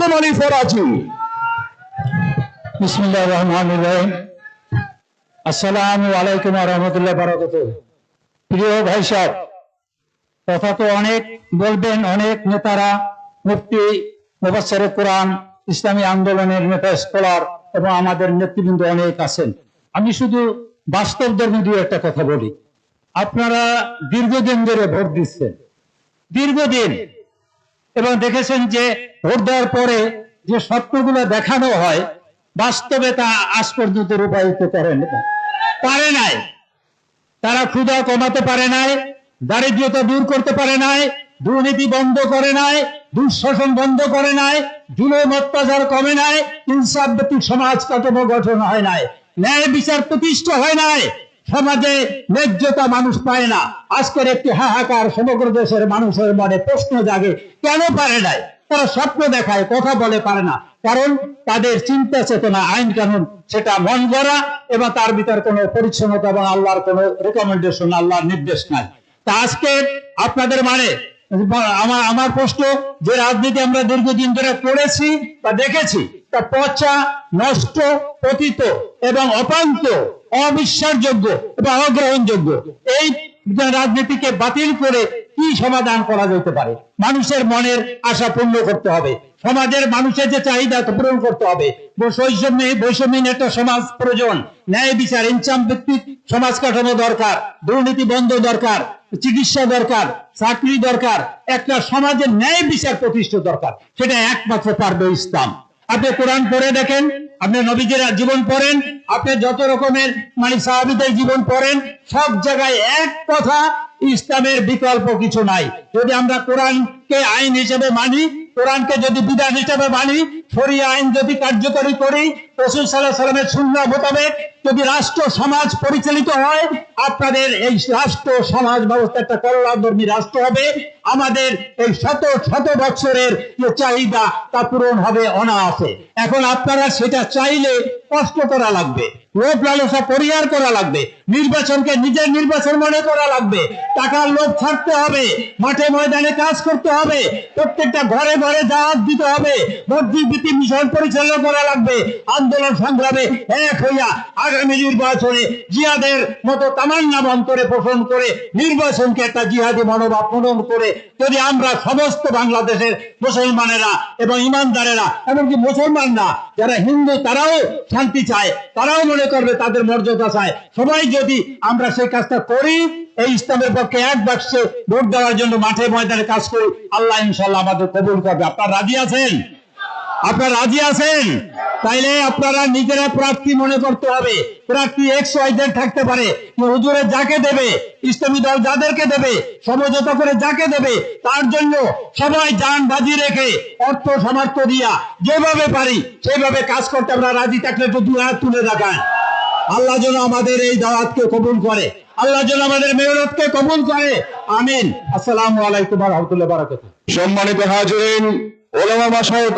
রুস্তম আলী ফরাজি। বিসমিল্লাহির রহমানির রহিম। আসসালামু আলাইকুম ওয়া রাহমাতুল্লাহি ওয়া বারাকাতুহু। প্রিয় ভাই সাহেব, কথা তো অনেক বলবেন, অনেক নেতারা, মুফতি, মুফাসসিরে কোরআন, ইসলামী আন্দোলনের নেতা, স্কলার এবং আমাদের নেতৃবৃন্দ অনেক আছেন। আমি শুধু বাস্তব ধর্মী দুই একটা কথা বলি। আপনারা দীর্ঘদিন ধরে ভোট দিচ্ছেন, দীর্ঘদিন, এবং দেখেছেন যে ভোট দেওয়ার পরে যে স্বপ্নগুলো দেখানো হয় বাস্তবে তা আজ পর্যন্ত রূপায়িত পারে নাই। তারা ক্ষুধা কমাতে পারে নাই, দারিদ্রতা দূর করতে পারে নাই, দুর্নীতি বন্ধ করে নাই, দুঃশাসন বন্ধ করে নাই, জুলুম অত্যাচার কমে নাই, ইনসাফ ভিত্তিক সমাজ কাঠামো গঠন হয় নাই, ন্যায় বিচার প্রতিষ্ঠা হয় নাই, সমাজে ন্যায্যতা মানুষ পায় না। আজকের একটি হাহাকার সমগ্র দেশের মানুষের মনে প্রশ্ন জাগে, কেন পারে নাই? তারা স্বপ্ন দেখায়, কথা বলে পারে না, কারণ তাদের চিন্তা চেতনা, আইন কানুন সেটা মন গড়া এবং তার ভিতর কোনো পরিচ্ছন্নতা এবং আল্লাহর কোনো রেকমেন্ডেশন, আল্লাহর নির্দেশ নাই। তা আজকে আপনাদের মানে আমার প্রশ্ন, যে রাজনীতি আমরা দীর্ঘদিন ধরে করেছি বা দেখেছি তা পচা, নষ্ট, পতিত এবং অপান্ত, অবিশ্বাসযোগ্য এবং অগ্রহণযোগ্য, এই রাজনীতিকে বাতিল করে কি সমাধান করা যেতে পারে? মানুষের মনের আশা পূর্ণ করতে হবে, সমাজের মানুষের যে চাহিদা পূরণ করতে হবে। বৈষম্যহীন একটা সমাজ প্রয়োজন, ন্যায় বিচার, ইনসাফ ভিত্তিক সমাজ কাঠামো দরকার, দুর্নীতি বন্ধ দরকার, চিকিৎসা দরকার, চাকরি দরকার, একটা সমাজের ন্যায় বিচার প্রতিষ্ঠা দরকার। সেটা একমাত্র পারবে ইসলাম। আপনি কোরআন পড়ে দেখেন, আপনি নবীদের জীবন পড়েন, আপনি যত রকমের সাহাবীদের জীবন পড়েন, সব জায়গায় এক কথা, ইসলামের বিকল্প কিছু নাই। যদি আমরা কোরআনকে আইন হিসেবে মানি, কোরআনকে যদি বিধান হিসেবে মানি, শরিয়া আইন যদি কার্যকরী করি, রাসূল সাল্লাল্লাহু আলাইহি ওয়াসাল্লামের সুন্নাহ মোতাবেক যদি রাষ্ট্র সমাজ পরিচালিত হয়, আপনাদের এই রাষ্ট্র সমাজ ব্যবস্থা একটা কল্যাণধর্মী রাষ্ট্র হবে। আমাদের এই শত শত বছরের যে চাহিদা তা পূরণ হবে অনায়াসে। এখন আপনারা সেটা চাইলে কষ্ট করা লাগবে, লোভ লালসা পরিহার করা লাগবে, নির্বাচনকে নিজের নির্বাচন মনে করা লাগবে, টাকার লোভ ছাড়তে হবে, মাঠে ময়দানে কাজ করতে হবে, প্রত্যেকটা ঘরে ঘরে দাওয়াত দিতে হবে, মসজিদ ভিত্তিক মিশন পরিচালনা করা লাগবে, আন্দোলন সংগ্রামে এক হইয়া আগামী নির্বাচনে জিহাদের মতো তামান্না অন্তরে পোষণ করে নির্বাচনকে একটা জিহাদি মনোভাব পূরণ করে যদি আমরা সমস্ত বাংলাদেশের মুসলমানেরা এবং ইমানদারেরা, এমনকি মুসলমান না যারা হিন্দু, তারাও শান্তি চায়, তারাও মনে করবে তাদের মর্যাদা চায়, সবাই যদি আমরা সেই কাজটা করি, এই ইসলামের পক্ষে এক বাক্সে ভোট দেওয়ার জন্য মাঠে ময়দানে কাজ করি, আল্লাহ ইনশাআল্লাহ আমাদের কবুল করবে। আপনারা রাজি আছেন? আপনারা রাজি আছেন? তাইলে আপনারা নিজেরা প্রার্থী মনে করতে হবে। প্রার্থী XYZ থাকতে পারে, হুজুরে যাকে দেবে, ইসলামী দল যাদেরকে দেবে, সমঝোতা করে যাকে দেবে, তার জন্য সবাই জান বাজি রেখে, অর্থ সামর্থ্য দিয়া যেভাবে পারি সেভাবে কাজ করতে আমরা রাজি থাকলে একটু দুই হাত তুলে রাখান। আল্লাহ যেন আমাদের এই দাওয়াতকে কবুল করে, আল্লাহ যেন আমাদের মেহনতকে কবুল করে। আমিন। আসসালামু আলাইকুম ওয়া রাহমাতুল্লাহি ওয়া বারাকাতুহু। সম্মানিত হাজিরিন, ওলামা মাশায়েখ